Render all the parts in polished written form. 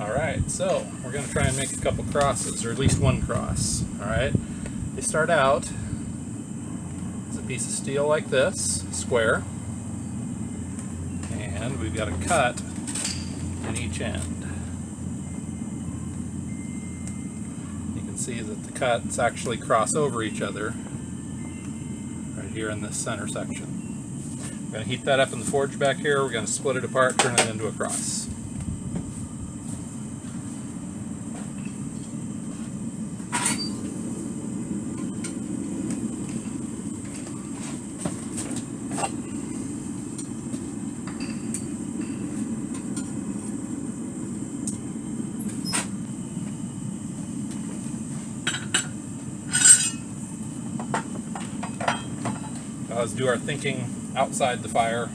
Alright, so we're going to try and make a couple crosses, or at least one cross. Alright, they start out as a piece of steel like this, square, and we've got a cut in each end. You can see that the cuts actually cross over each other right here in this center section. We're going to heat that up in the forge back here. We're going to split it apart, turn it into a cross. Let's do our thinking outside the fire.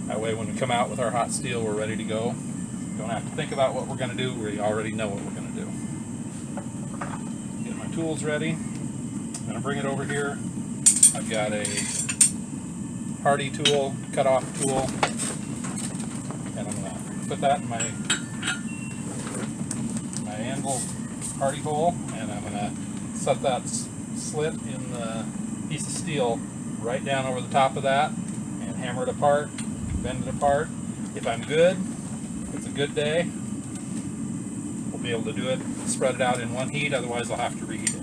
That way when we come out with our hot steel, we're ready to go. We don't have to think about what we're going to do. We already know what we're going to do. Get my tools ready. I'm going to bring it over here. I've got a hardy tool, cut-off tool, and I'm going to put that in my anvil hardy hole, and I'm going to set that slit in the piece of steel right down over the top of that and hammer it apart, bend it apart. If I'm good, it's a good day, we'll be able to do it, spread it out in one heat, otherwise I'll have to reheat it.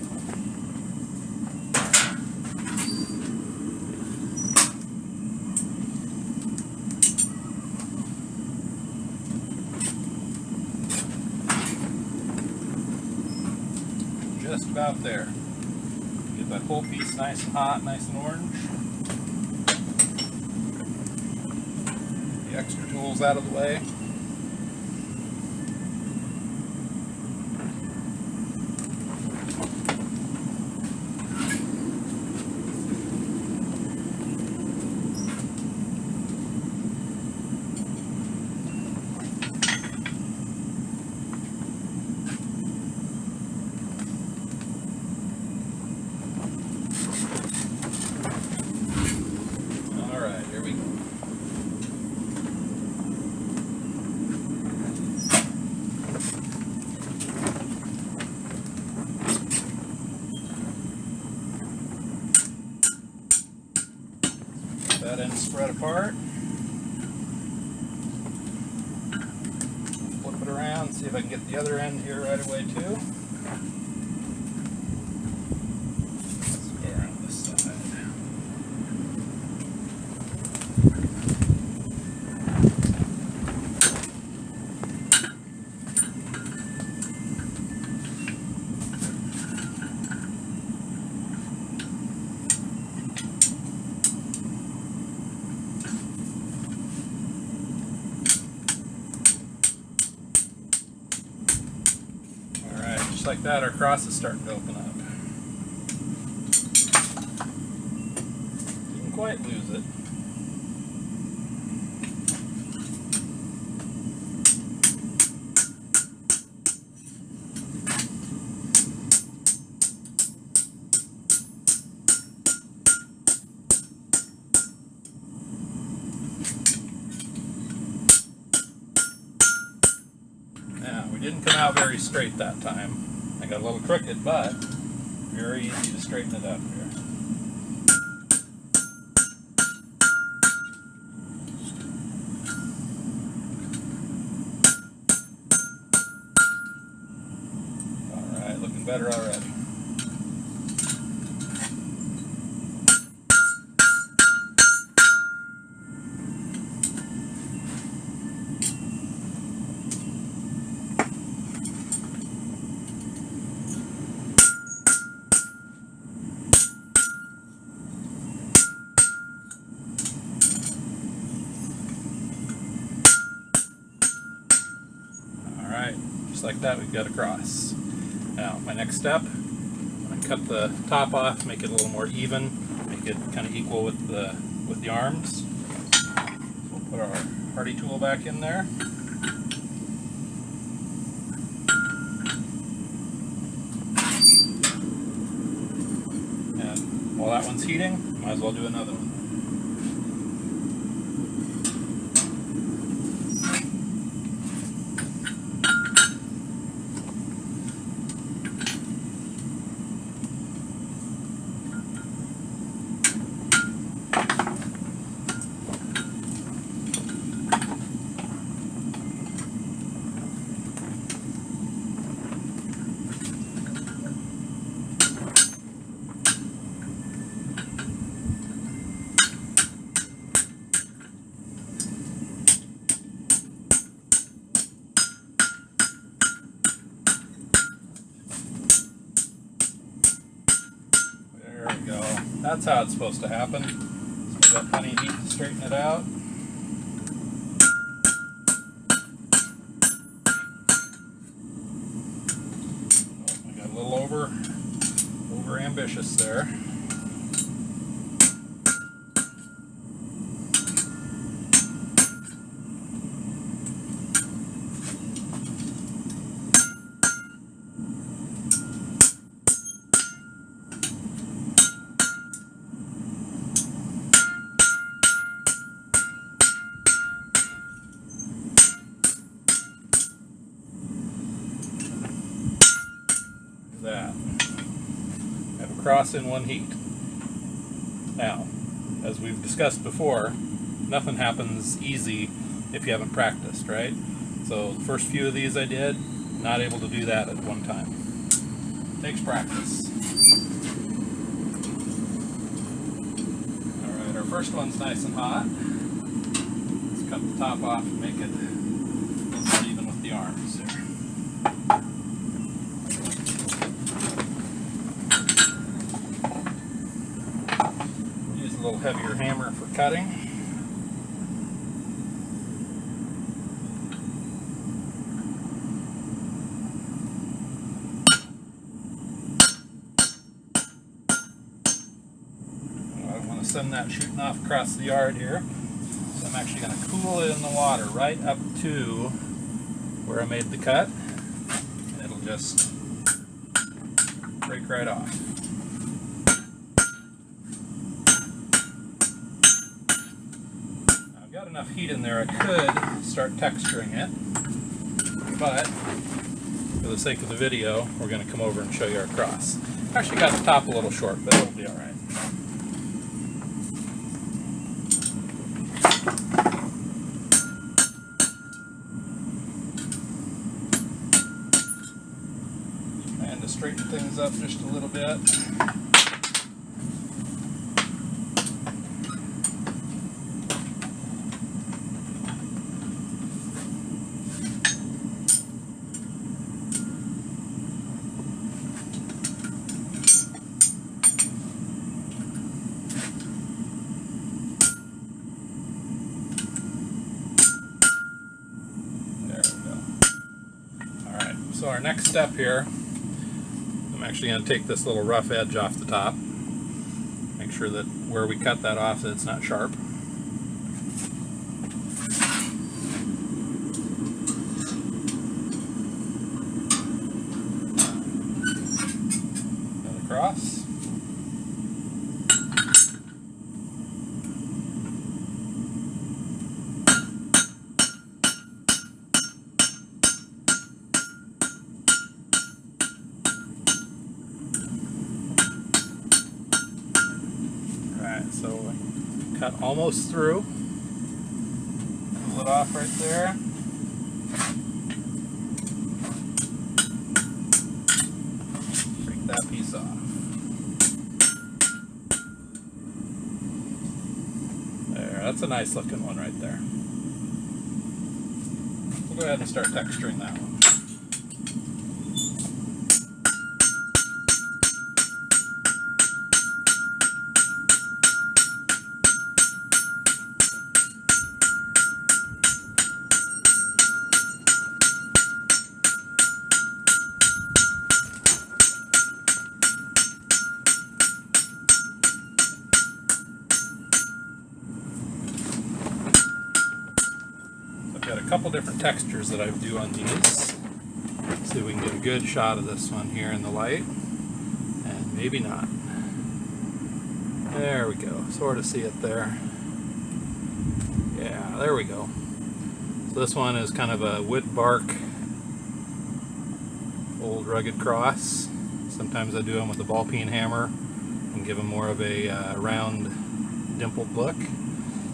Just about there. Get that whole piece nice and hot, nice and orange. The extra tools out of the way. That end spread apart. Flip it around, see if I can get the other end here right away too. Let's go around this side. Like that, our cross is starting to open up. Didn't quite lose it. Now, we didn't come out very straight that time. I got a little crooked, but very easy to straighten it up here. Alright, looking better already. Just like that, we've got a cross. Now, my next step, I'm going to cut the top off, make it a little more even, make it kind of equal with the arms. So we'll put our hardy tool back in there. And while that one's heating, might as well do another one. That's how it's supposed to happen. So we've got plenty of heat to straighten it out. Oh, I got a little over ambitious there. That. Have a cross in one heat. Now, as we've discussed before, nothing happens easy if you haven't practiced, right? So the first few of these I did, not able to do that at one time. Takes practice. Alright, our first one's nice and hot. Let's cut the top off and make it even with the arms here. A little heavier hammer for cutting. I want to send that shooting off across the yard here. So I'm actually going to cool it in the water right up to where I made the cut, and it'll just break right off. Got enough heat in there I could start texturing it, but for the sake of the video we're going to come over and show you our cross. Actually got the top a little short, but it'll be alright. And to straighten things up just a little bit. So our next step here, I'm actually going to take this little rough edge off the top. Make sure that where we cut that off that it's not sharp. And across. So cut almost through. Pull it off right there. Break that piece off. There, that's a nice looking one right there. We'll go ahead and start texturing that one. Got a couple different textures that I do on these. See if we can get a good shot of this one here in the light, and maybe not. There we go, sort of see it there. Yeah, there we go. So this one is kind of a wood bark, old rugged cross. Sometimes I do them with a ball peen hammer and give them more of a round, dimpled look.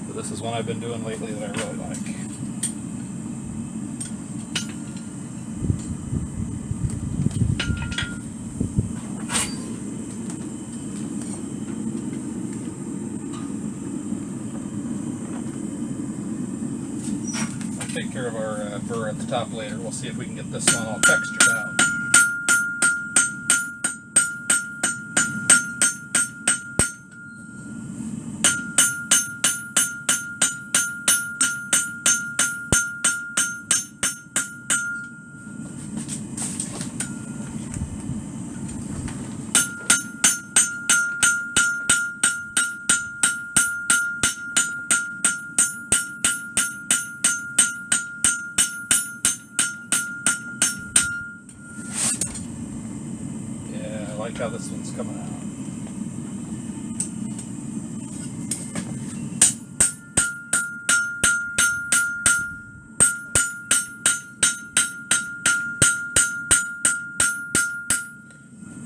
So this is one I've been doing lately that I really like. Take care of our burr at the top later. We'll see if we can get this one all textured out. like how this one's coming out.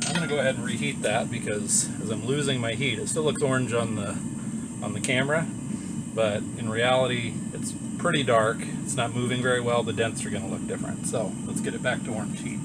I'm going to go ahead and reheat that because as I'm losing my heat, it still looks orange on the camera, but in reality it's pretty dark. It's not moving very well. The dents are going to look different. So let's get it back to orange heat.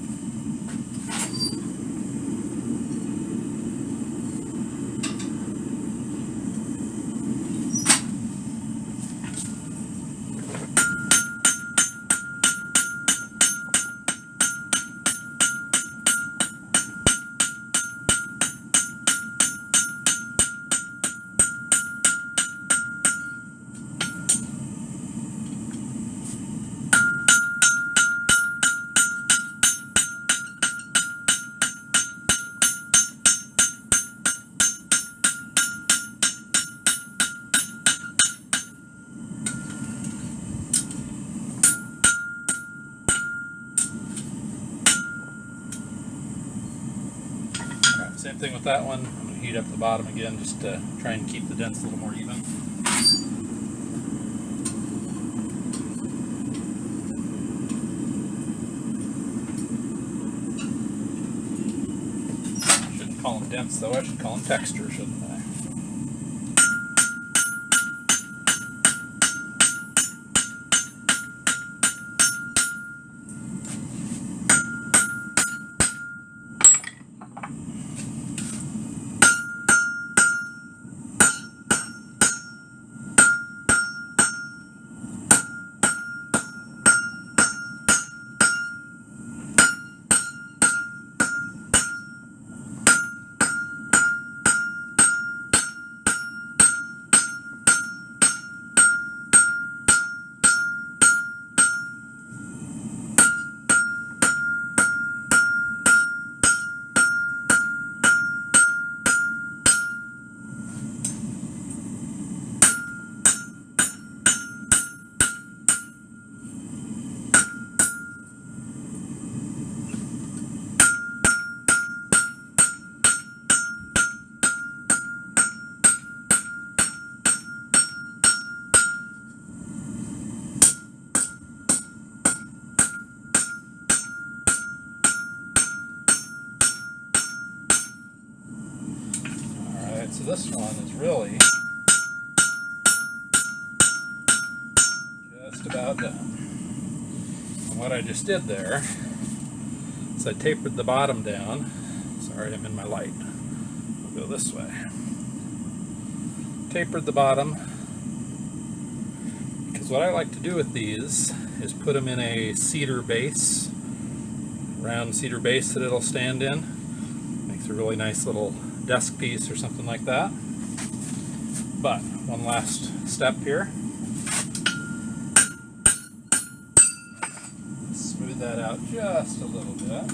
Same thing with that one. I'm going to heat up the bottom again just to try and keep the dents a little more even. I shouldn't call them dents though, I should call them texture, shouldn't I? So this one is really just about done. And what I just did there is I tapered the bottom down. Sorry, I'm in my light. We'll go this way. Tapered the bottom because what I like to do with these is put them in a cedar base, round cedar base that it'll stand in. Makes a really nice little desk piece or something like that. But one last step here. Smooth that out just a little bit.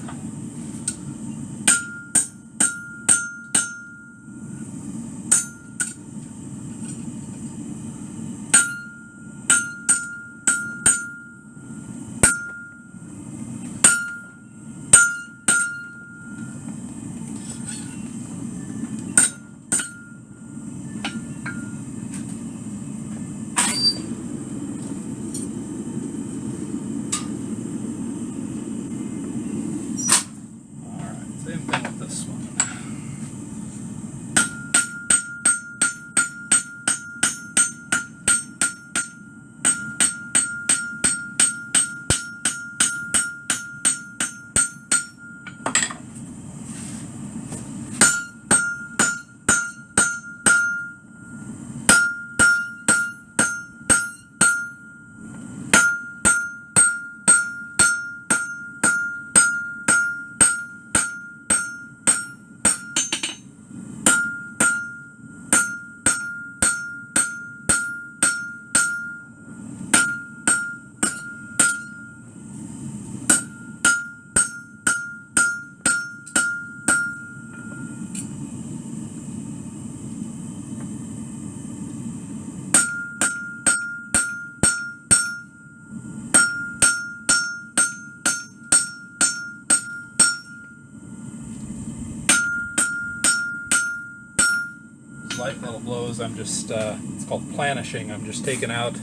light little blows. I'm just, it's called planishing. I'm just taking out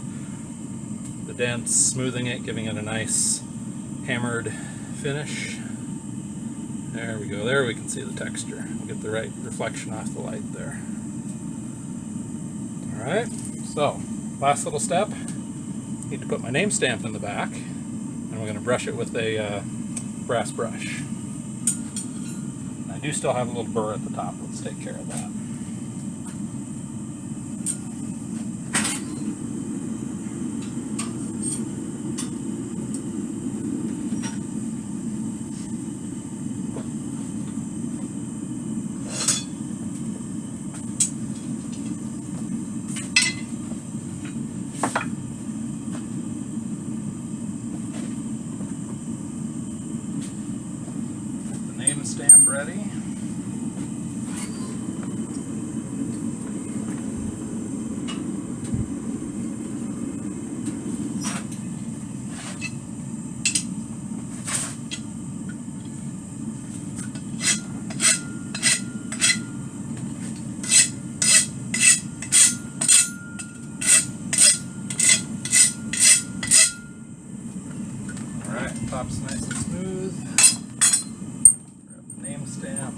the dents, smoothing it, giving it a nice hammered finish. There we go. There we can see the texture. We'll get the right reflection off the light there. Alright, so last little step. Need to put my name stamp in the back, and we're going to brush it with a brass brush. I do still have a little burr at the top. Let's take care of that. Stamp ready. All right, top's nice and smooth. Stamp.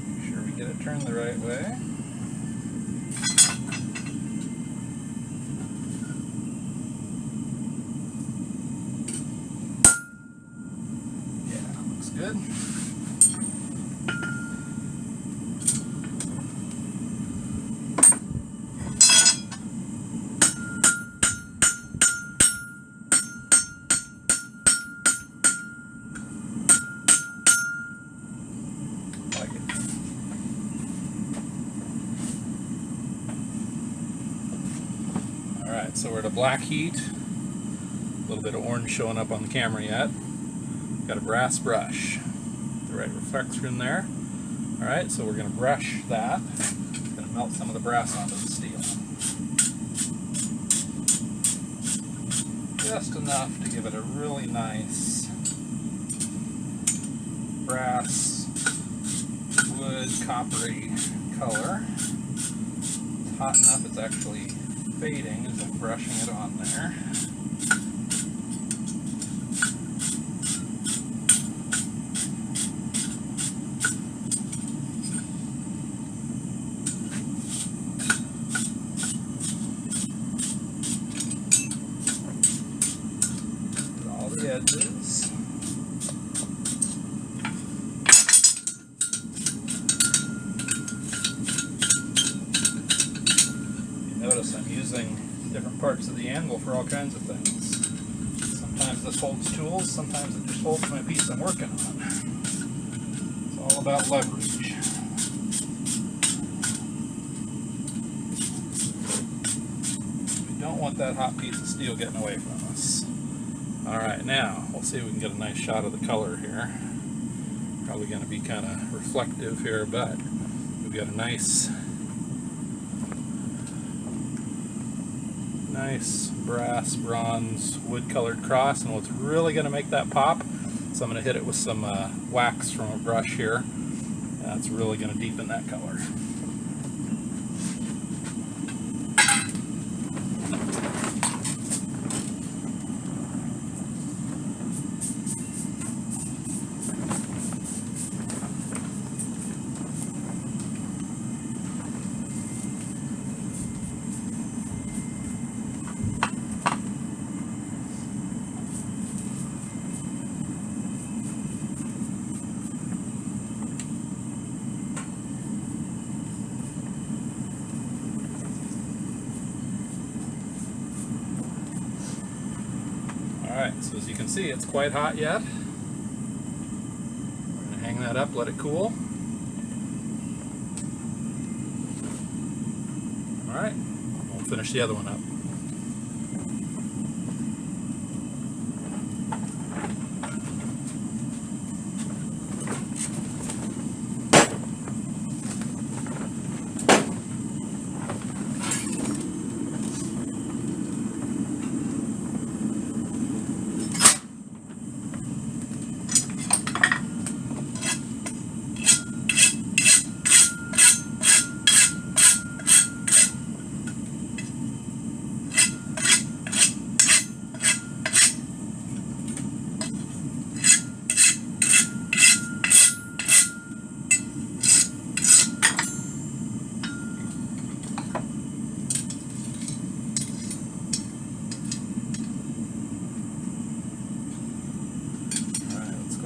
Make sure we get it turned the right way. Yeah, looks good. Alright, so we're at a black heat. A little bit of orange showing up on the camera yet. Got a brass brush. The right reflection there. Alright, so we're going to brush that. Going to melt some of the brass onto the steel. Just enough to give it a really nice brass, wood, coppery color. It's hot enough it's actually fading as I'm brushing it on there. Get all the edges. Notice I'm using different parts of the anvil for all kinds of things. Sometimes this holds tools, sometimes it just holds my piece I'm working on. It's all about leverage. We don't want that hot piece of steel getting away from us. Alright, now we'll see if we can get a nice shot of the color here. Probably going to be kind of reflective here, but we've got a nice brass, bronze, wood colored cross, and what's really going to make that pop, so I'm going to hit it with some wax from a brush here. That's really going to deepen that color. Alright, so as you can see, it's quite hot yet. We're going to hang that up, let it cool. Alright, we'll finish the other one up.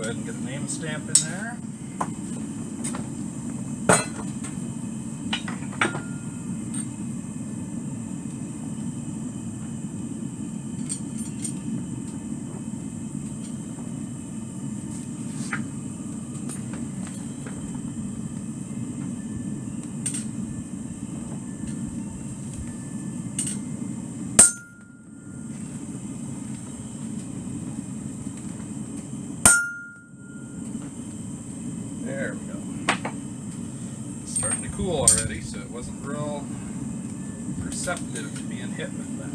Go ahead and get a name stamp in there. There we go. It's starting to cool already, so it wasn't real perceptive to being hit with that.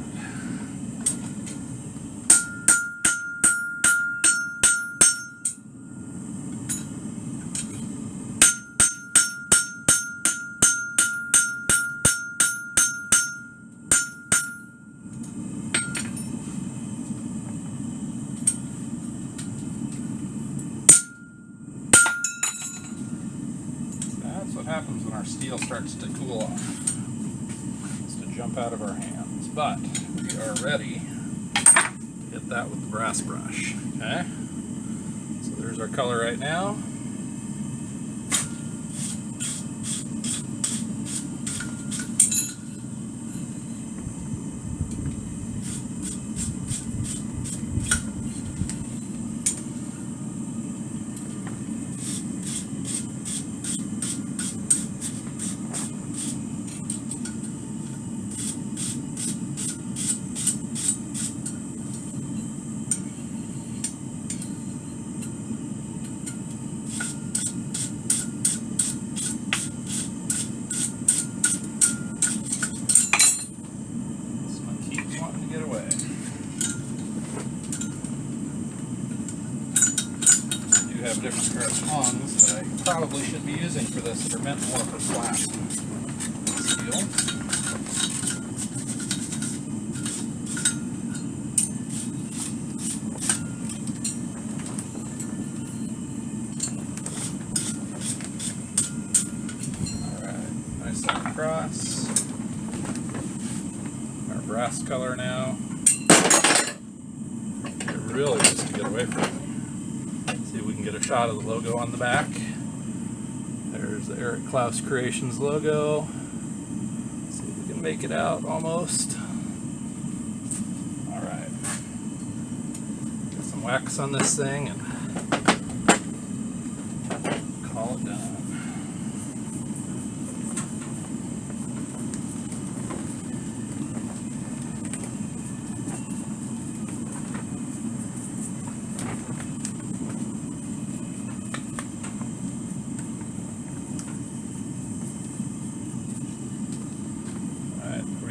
What happens when our steel starts to cool off. It's to jump out of our hands, but we are ready to hit that with the brass brush. Okay, so there's our color right now. Have different pair of tongs that I probably should be using for this that are meant more for flat steel. Alright, nice and across. Our brass color now. It really is to get away from it. See if we can get a shot of the logo on the back. There's the Eric Klaus Creations logo. See if we can make it out almost. Alright. Get some wax on this thing and call it done.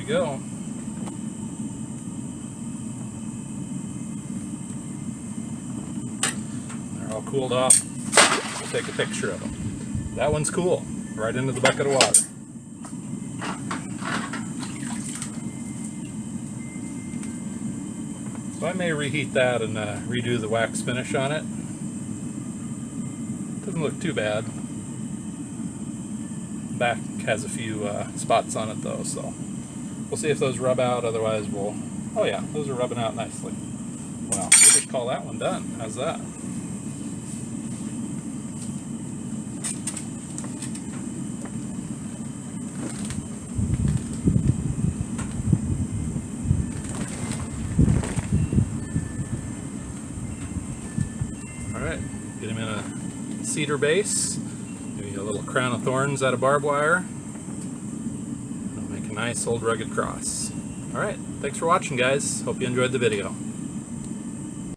Go. They're all cooled off. We'll take a picture of them. That one's cool. Right into the bucket of water. So I may reheat that and redo the wax finish on it. Doesn't look too bad. Back has a few spots on it though, so we'll see if those rub out, otherwise we'll... Oh yeah, those are rubbing out nicely. Well, we'll just call that one done. How's that? Alright, get him in a cedar base. Maybe a little crown of thorns out of barbed wire. Nice old rugged cross. Alright, thanks for watching guys. Hope you enjoyed the video.